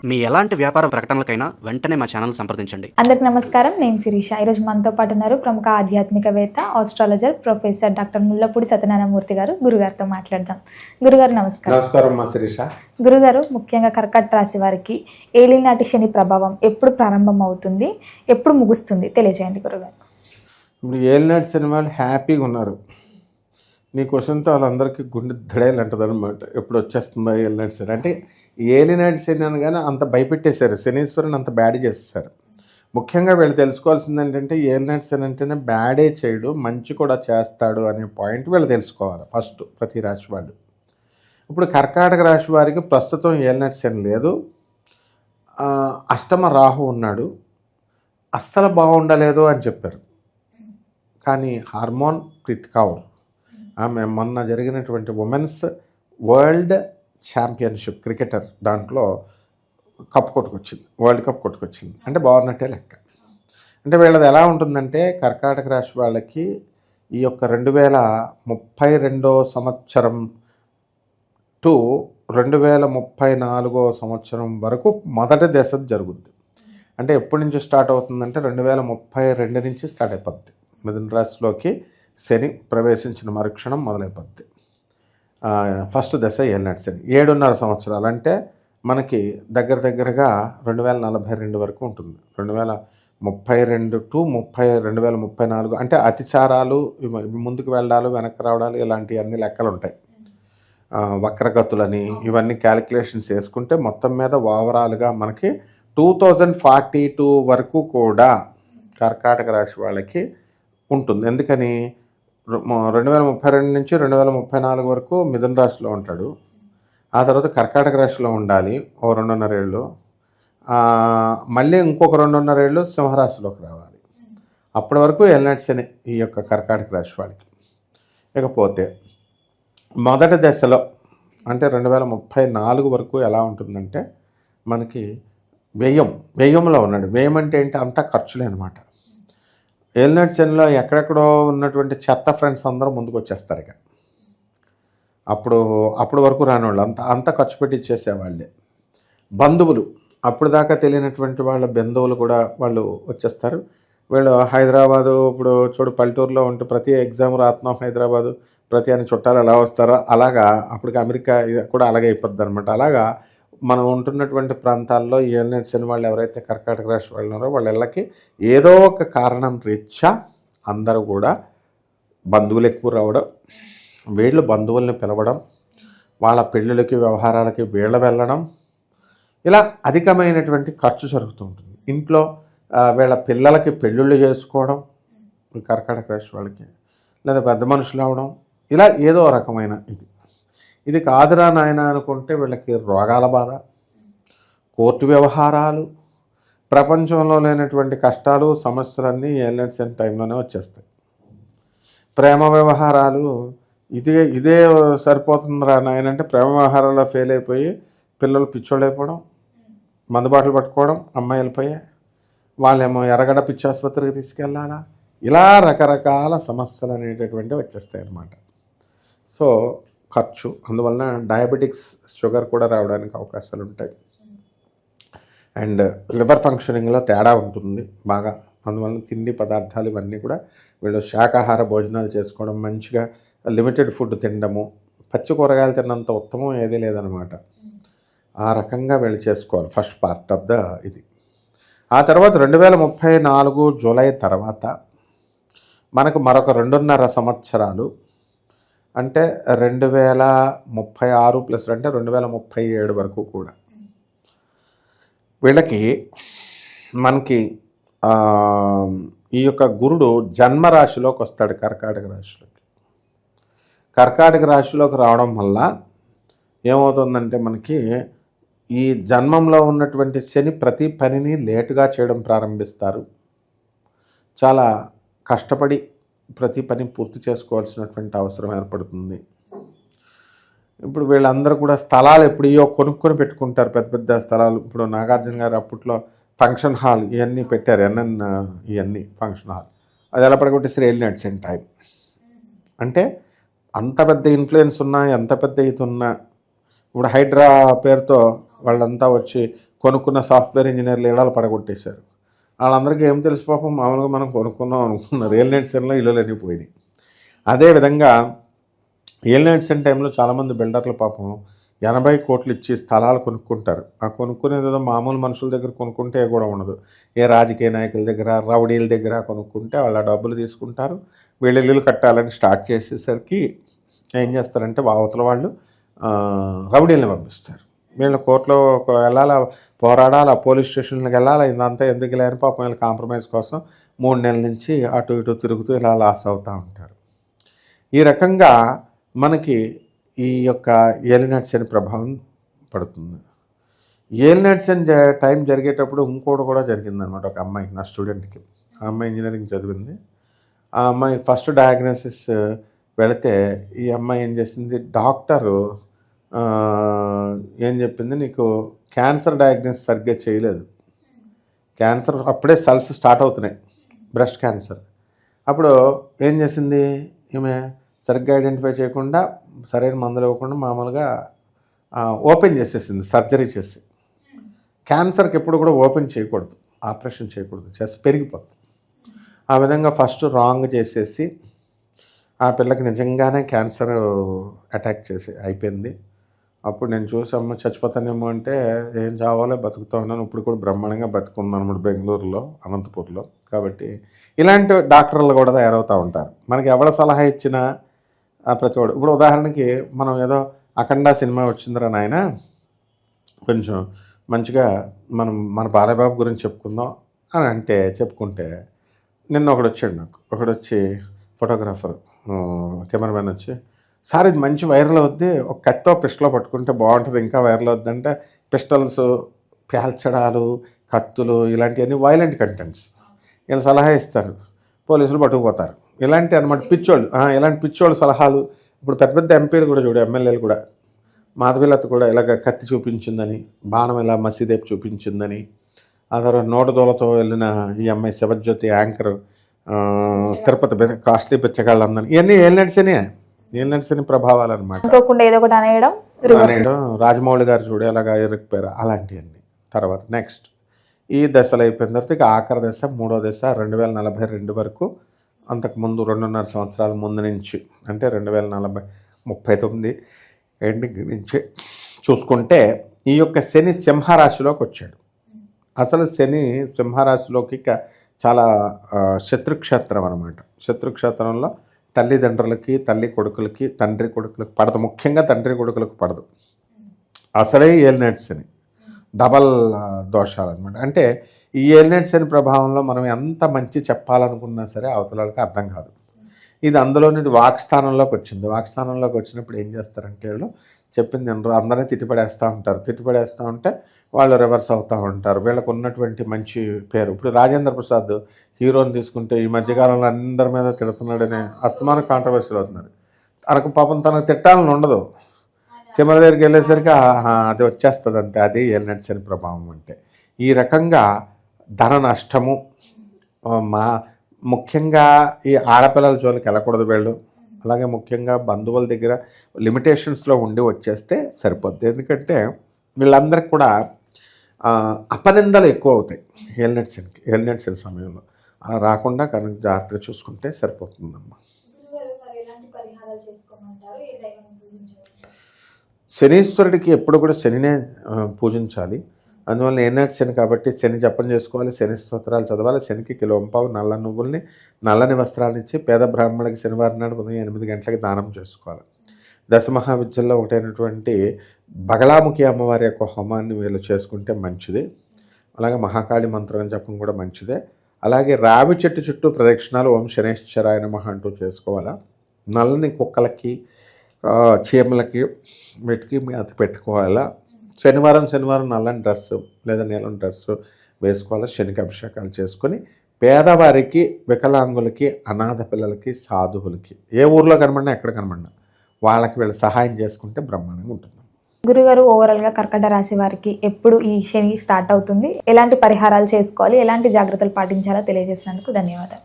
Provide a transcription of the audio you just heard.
మీ ఎలాంటి వ్యాపార ప్రకటనలకైనా వెంటనే మా ఛానల్ సంప్రదించండి. అందరికి నమస్కారం. నేను శిరీష. ఈరోజు మనతో పాటు ఉన్నారు ప్రముఖ ఆధ్యాత్మికవేత్త, astrologer professor doctor Mullapudi Satyanarayana Murthy గారు. గురుగారితో మాట్లాడదాం. గురుగారు నమస్కారం. నమస్కారం మా శిరీష. గురుగారు, ముఖ్యంగా కర్కాటక రాశి వారికి ఏలినాటి శని ప్రభావం ఎప్పుడు ప్రారంభం అవుతుంది, ఎప్పుడు ముగుస్తుంది తెలియజేయండి గురుగారు. ఇప్పుడు ఏలినాటి శని వాళ్ళు హ్యాపీగా ఉన్నారు. నీ క్వశ్చన్తో వాళ్ళందరికీ గుండె దడేలు అంటుంది అనమాట. ఎప్పుడు వచ్చేస్తుందా ఏలినాటి శని అంటే. ఏలినాటి శని అనగానే అంత భయపెట్టేశారు, శనీశ్వరుని అంత బ్యాడ్ చేస్తారు. ముఖ్యంగా వీళ్ళు తెలుసుకోవాల్సింది ఏంటంటే ఏలినాటి శని అంటేనే బ్యాడే చేయడు, మంచి కూడా చేస్తాడు అనే పాయింట్ వీళ్ళు తెలుసుకోవాలి ఫస్ట్ ప్రతి రాశి వాళ్ళు. ఇప్పుడు కర్కాటక రాశి వారికి ప్రస్తుతం ఏలినాటి శని లేదు, అష్టమ రాహు ఉన్నాడు. అస్సలు బాగుండలేదు అని చెప్పారు. కానీ హార్మోన్ ప్రీత్ కౌర్ ఆమె మొన్న జరిగినటువంటి ఉమెన్స్ వరల్డ్ ఛాంపియన్షిప్ క్రికెటర్ దాంట్లో కప్ కొట్టుకొచ్చింది, వరల్డ్ కప్ కొట్టుకొచ్చింది. అంటే బాగున్నట్టే లెక్క. అంటే వీళ్ళది ఎలా ఉంటుందంటే కర్కాటక రాశి వాళ్ళకి ఈ యొక్క 2032 సంవత్సరం టు 2034 సంవత్సరం వరకు మొదటి దశ జరుగుద్ది. అంటే ఎప్పటి నుంచి స్టార్ట్ అవుతుందంటే 2032 నుంచి స్టార్ట్ అయిపోద్ది. మిథున రాశిలోకి శని ప్రవేశించిన మరుక్షణం మొదలైపోద్ది. ఫస్ట్ దశ ఏలినాటి శని 7.5 సంవత్సరాలు, అంటే మనకి దగ్గరగా 2042 వరకు ఉంటుంది. 2032 టు 2034 అంటే అతిచారాలు, ముందుకు వెళ్ళాలి వెనక్కి రావడాలు, ఇలాంటి అన్ని లెక్కలు ఉంటాయి. వక్రగతులని ఇవన్నీ క్యాలిక్యులేషన్స్ వేసుకుంటే మొత్తం మీద ఓవరాల్గా మనకి 2042 వరకు కూడా కర్కాటక రాశి వాళ్ళకి ఉంటుంది. ఎందుకని 2032 నుంచి 2034 వరకు మిథున రాశిలో ఉంటాడు. ఆ తర్వాత కర్కాటక రాశిలో ఉండాలి ఓ 2.5 ఏళ్ళు, మళ్ళీ ఇంకొక 2.5 ఏళ్ళు సింహరాశిలోకి రావాలి. అప్పటి వరకు ఏలినాటి శని ఈ యొక్క కర్కాటక రాశి వాళ్ళకి. ఇకపోతే మొదటి దశలో అంటే 2034 వరకు ఎలా ఉంటుందంటే మనకి వ్యయంలో ఉన్నాడు. వ్యయం అంటే ఏంటి? అంతా ఖర్చులే అనమాట. ఏలినాటి శనిలో ఎక్కడెక్కడో ఉన్నటువంటి చెత్త ఫ్రెండ్స్ అందరూ ముందుకు వచ్చేస్తారు. ఇక అప్పుడు వరకు రానివాళ్ళు అంతా ఖర్చు పెట్టి ఇచ్చేసేవాళ్ళే. బంధువులు, అప్పుడు దాకా తెలియనటువంటి వాళ్ళ బంధువులు కూడా వాళ్ళు వచ్చేస్తారు. వీళ్ళు హైదరాబాదు, ఇప్పుడు చూడు పల్లెటూరులో ఉంటే ప్రతి ఎగ్జామ్ రాత్నం హైదరాబాదు, ప్రతి అని చుట్టాలు ఎలా వస్తారో అలాగా అప్పటికి అమెరికా కూడా అలాగే అయిపోద్ది అనమాట. అలాగా మనం ఉంటున్నటువంటి ప్రాంతాల్లో ఏలినాటి శని వాళ్ళు ఎవరైతే కర్కాటక రాశి వాళ్ళు ఉన్నారో వాళ్ళ ఇళ్ళకి ఏదో ఒక కారణం రీత్యా అందరూ కూడా బంధువులు ఎక్కువ రావడం, వీళ్ళు బంధువుల్ని పిలవడం, వాళ్ళ పెళ్ళిళ్ళకి వ్యవహారాలకి వీళ్ళ వెళ్ళడం, ఇలా అధికమైనటువంటి ఖర్చు జరుగుతూ ఉంటుంది. ఇంట్లో వీళ్ళ పిల్లలకి పెళ్ళిళ్ళు చేసుకోవడం కర్కాటక రాశి వాళ్ళకి, లేదా పెద్ద మనుషులు అవడం, ఇలా ఏదో రకమైన ఇది కాదురా నాయన అనుకుంటే వీళ్ళకి రోగాల బాధ, కోర్టు వ్యవహారాలు, ప్రపంచంలో లేనటువంటి కష్టాలు సమస్యలన్నీ ఏలినాటి శని టైంలోనే వచ్చేస్తాయి. ప్రేమ వ్యవహారాలు ఇదే సరిపోతుందిరా నాయన అంటే ప్రేమ వ్యవహారాల్లో ఫెయిల్ అయిపోయి పిల్లలు పిచ్చోళ్ళు అయిపోవడం, మందుబాటలు పట్టుకోవడం, అమ్మాయిలు పోయే వాళ్ళేమో ఎర్రగడ్డ పిచ్చి ఆసుపత్రికి తీసుకెళ్ళాలా, ఇలా రకరకాల సమస్యలు అనేటటువంటివి వచ్చేస్తాయి అన్నమాట. సో ఖర్చు, అందువలన డయాబెటిక్స్, షుగర్ కూడా రావడానికి అవకాశాలు ఉంటాయి. అండ్ లివర్ ఫంక్షనింగ్లో తేడా ఉంటుంది బాగా. అందువలన తిండి పదార్థాలు ఇవన్నీ కూడా వీళ్ళు శాకాహార భోజనాలు చేసుకోవడం, మంచిగా లిమిటెడ్ ఫుడ్ తినడము, పచ్చి కూరగాయలు తిన్నంత ఉత్తమం ఏదీ లేదనమాట. ఆ రకంగా వీళ్ళు చేసుకోవాలి ఫస్ట్ పార్ట్ ఆఫ్ ద ఇది. ఆ తర్వాత 2034 జూలై తర్వాత మనకు మరొక 2.5 సంవత్సరాలు, అంటే 2036 ప్లస్ అంటే 2037 వరకు కూడా వీళ్ళకి మనకి ఈ యొక్క గురుడు జన్మరాశిలోకి వస్తాడు కర్కాటక రాశిలోకి. కర్కాటక రాశిలోకి రావడం వల్ల ఏమవుతుందంటే మనకి ఈ జన్మంలో ఉన్నటువంటి శని ప్రతి పనిని లేటుగా చేయడం ప్రారంభిస్తారు. చాలా కష్టపడి ప్రతి పని పూర్తి చేసుకోవాల్సినటువంటి అవసరం ఏర్పడుతుంది. ఇప్పుడు వీళ్ళందరూ కూడా స్థలాలు ఎప్పుడో కొనుక్కొని పెట్టుకుంటారు, పెద్ద పెద్ద స్థలాలు. ఇప్పుడు నాగార్జున గారు అప్పట్లో ఫంక్షన్ హాల్ ఇవన్నీ పెట్టారు, ఇవన్నీ ఫంక్షన్ హాల్. అది ఎలా పడగొట్టేసరి ఏలినాటి శని టైం. అంటే అంత పెద్ద ఇన్ఫ్లుయెన్స్ ఉన్నా, ఎంత పెద్ద ఇది ఉన్నా, ఇప్పుడు హైడ్రా పేరుతో వాళ్ళంతా వచ్చి కొనుక్కున్న సాఫ్ట్వేర్ ఇంజనీర్లు ఇళ్ళలు పడగొట్టేశారు. వాళ్ళందరికీ ఏం తెలుసు పాపం, మామూలుగా మనం కొనుక్కున్నాం అనుకున్నారు. ఏలినాటి శనిలో ఇళ్ళు అన్నీ పోయినాయి. అదేవిధంగా ఏలినాటి శని టైంలో చాలామంది బిల్డర్లు పాపం 80 కోట్లు ఇచ్చి స్థలాలు కొనుక్కుంటారు. ఆ కొనుక్కునేది ఏదో మామూలు మనుషుల దగ్గర కొనుక్కుంటే కూడా ఉండదు. ఏ రాజకీయ నాయకుల దగ్గర, రౌడీల దగ్గర కొనుక్కుంటే వాళ్ళ డబ్బులు తీసుకుంటారు. వీళ్ళు ఇల్లు కట్టాలని స్టార్ట్ చేసేసరికి ఏం చేస్తారంటే అవతల వాళ్ళు రౌడీలను పంపిస్తారు. వీళ్ళు కోర్టులో వెళ్ళాలా, పోరాడాలా, పోలీస్ స్టేషన్లకు వెళ్ళాలా, ఇదంతా ఎందుకు లేని పాపం వీళ్ళు కాంప్రమైజ్ కోసం 3 నెలల నుంచి అటు ఇటు తిరుగుతూ ఇలా లాస్ అవుతూ ఉంటారు. ఈ రకంగా మనకి ఈ యొక్క ఏలినాటి శని ప్రభావం పడుతుంది. ఏలినాటి శని టైం జరిగేటప్పుడు ఇంకోటి కూడా జరిగిందనమాట. ఒక అమ్మాయికి, నా స్టూడెంట్కి, ఆ అమ్మాయి ఇంజనీరింగ్ చదివింది. ఆ అమ్మాయి ఫస్ట్ డయాగ్నోసిస్ వెళితే ఈ అమ్మాయి ఏం చేసింది, డాక్టరు ఏం చెప్పింది, నీకు క్యాన్సర్ డయాగ్నోసిస్ సరిగ్గా చేయలేదు, క్యాన్సర్ అప్పుడే సెల్స్ స్టార్ట్ అవుతున్నాయి, బ్రెస్ట్ క్యాన్సర్. అప్పుడు ఏం చేసింది ఈమె, సరిగ్గా ఐడెంటిఫై చేయకుండా, సరైన మందులు ఇవ్వకుండా మామూలుగా ఓపెన్ చేసేసింది, సర్జరీ చేసి. క్యాన్సర్కి ఎప్పుడు కూడా ఓపెన్ చేయకూడదు, ఆపరేషన్ చేయకూడదు, చేసి పెరిగిపోతుంది. ఆ విధంగా ఫస్ట్ రాంగ్ చేసేసి ఆ పిల్లకి నిజంగానే క్యాన్సర్ అటాక్ చేసి అయిపోయింది. అప్పుడు నేను చూసి అమ్మ చచ్చిపోతానేమో అంటే, ఏం చావాలో బతుకుతా ఉన్నాను, ఇప్పుడు కూడా బ్రహ్మాండంగా బతుకున్నాను అనమాట బెంగళూరులో, అనంతపూర్లో. కాబట్టి ఇలాంటి డాక్టర్లు కూడా తయారవుతూ ఉంటారు. మనకి ఎవడ సలహా ఇచ్చినా ప్రతి వాడు, ఇప్పుడు ఉదాహరణకి మనం ఏదో అఖండ సినిమా వచ్చిందిరా నాయన, కొంచెం మంచిగా మనం మన బాలయ్యబాబు గురించి చెప్పుకుందాం అని అంటే చెప్పుకుంటే, నిన్న ఒకడు వచ్చాడు నాకు, ఒకడు వచ్చి ఫోటోగ్రాఫర్ కెమెరామెన్ వచ్చి, సార్ ఇది మంచి వైరల్ అవుద్ది, ఒక కత్తో పిస్టల్ పట్టుకుంటే బాగుంటుంది, ఇంకా వైరల్ అవుద్ది అంటే, పిస్టల్స్, పేల్చడాలు, కత్తులు, ఇలాంటివన్నీ వైలెంట్ కంటెంట్స్. వీళ్ళు సలహా ఇస్తారు, పోలీసులు పట్టుకుపోతారు. ఇలాంటి అనమాట పిచ్చోళ్ళు, ఇలాంటి పిచ్చోళ్ళు సలహాలు. ఇప్పుడు పెద్ద పెద్ద ఎంపీలు కూడా చూడు, ఎమ్మెల్యేలు కూడా, మాధవీలత కూడా ఇలాగ కత్తి చూపించిందని, బాణం ఇలా మసీదేపు చూపించిందని, ఆ తర్వాత నోటదోలతో వెళ్ళిన ఈ అమ్మాయి శివజ్యోతి యాంకర్, తిరుపతి కాస్ట్లీ పిచ్చగాళ్ళు అందని, ఇవన్నీ ఏలినాటి శని ప్రభావాలు అనమాట. ఏదో ఒకటి అనేయడం, రాజమౌళి గారు చూడు ఎలాగా ఇరుక్కుపోయారు, అలాంటివన్నీ. తర్వాత నెక్స్ట్ ఈ దశలు అయిపోయిన తర్వాత ఇక ఆఖరి దశ, 3వ దశ 2042 వరకు. అంతకుముందు 2.5 సంవత్సరాల ముందు నుంచి, అంటే 2039 ఎండింగ్ నుంచి చూసుకుంటే ఈ యొక్క శని సింహరాశిలోకి వచ్చాడు. అసలు శని సింహరాశిలోకి చాలా శత్రుక్షేత్రం అనమాట. శత్రుక్షేత్రంలో తల్లిదండ్రులకి, తల్లి కొడుకులకి, తండ్రి కొడుకులకి పడదు, ముఖ్యంగా తండ్రి కొడుకులకు పడదు. అసలే ఏలినాటి శని, డబల్ దోషాలు అనమాట. అంటే ఈ ఏలినాటి శని ప్రభావంలో మనం ఎంత మంచి చెప్పాలనుకున్నా సరే అవతలకి అర్థం కాదు. ఇది అందులోని ఇది వాక్స్థానంలోకి వచ్చింది. వాక్స్థానంలోకి వచ్చినప్పుడు ఏం చేస్తారంటే వీళ్ళు చెప్పింది అందరినీ తిట్టిపడేస్తూ ఉంటారు. తిట్టిపడేస్తూ ఉంటే వాళ్ళు రివర్స్ అవుతూ ఉంటారు. వీళ్ళకు ఉన్నటువంటి మంచి పేరు, ఇప్పుడు రాజేంద్ర ప్రసాద్ హీరోని తీసుకుంటే ఈ మధ్యకాలంలో అందరి మీద తిడుతున్నాడనే అస్తమానం కాంట్రవర్సీలు అవుతున్నారు. తనకు పాపం తనకు తిట్టాలని ఉండదు, కెమెరా దగ్గరికి వెళ్ళేసరికి అది వచ్చేస్తుంది అంతే. అది ఏలినాటి శని ప్రభావం అంటే. ఈ రకంగా ధన నష్టము, ముఖ్యంగా ఈ ఆడపిల్లల జోలికి వెళ్ళకూడదు వీళ్ళు. అలాగే ముఖ్యంగా బంధువుల దగ్గర లిమిటేషన్స్లో ఉండి వచ్చేస్తే సరిపోద్ది. ఎందుకంటే వీళ్ళందరికీ కూడా అపనిందలు ఎక్కువ అవుతాయి ఏలినాటి శని సమయంలో. అలా రాకుండా కనుక జాగ్రత్తగా చూసుకుంటే సరిపోతుందమ్మా. శనీశ్వరుడికి ఎప్పుడు కూడా శనినే పూజించాలి. అందువల్ల ఏనాటి శని కాబట్టి శని జపం చేసుకోవాలి, శని స్తోత్రాలు చదవాలి. శనికి కిలోంపావు నల్ల నువ్వుల్ని, నల్లని వస్త్రాలనిచ్చి పేద బ్రాహ్మణుడికి శనివారం నాడు ఉదయం 8 గంటలకి దానం చేసుకోవాలి. దశమహావిద్యల్లో ఒకటైనటువంటి బగలాముఖి అమ్మవారి యొక్క హోమాన్ని వీళ్ళు చేసుకుంటే మంచిది. అలాగే మహాకాళి మంత్రం జపం కూడా మంచిదే. అలాగే రావి చెట్టు చుట్టూ ప్రదక్షిణాలు ఓం శనేశ్వరాయ నమః అంటూ చేసుకోవాలా. నల్లని కుక్కలకి, చీమలకి, వీటికి అది పెట్టుకోవాలా. శనివారం నల్లని డ్రెస్సు లేదా నీలం డ్రెస్సు వేసుకోవాలి. శనికి అభిషేకాలు చేసుకొని పేదవారికి, వికలాంగులకి, అనాథ పిల్లలకి, సాధువులకి, ఏ ఊర్లో కనబడినా ఎక్కడ కనబడినా వాళ్ళకి వీళ్ళు సహాయం చేసుకుంటే బ్రహ్మాండంగా ఉంటుంది. గురుగారు, ఓవరాల్గా కర్కట రాశి వారికి ఎప్పుడు ఈ శని స్టార్ట్ అవుతుంది, ఎలాంటి పరిహారాలు చేసుకోవాలి, ఎలాంటి జాగ్రత్తలు పాటించాలో తెలియజేసినందుకు ధన్యవాదాలు.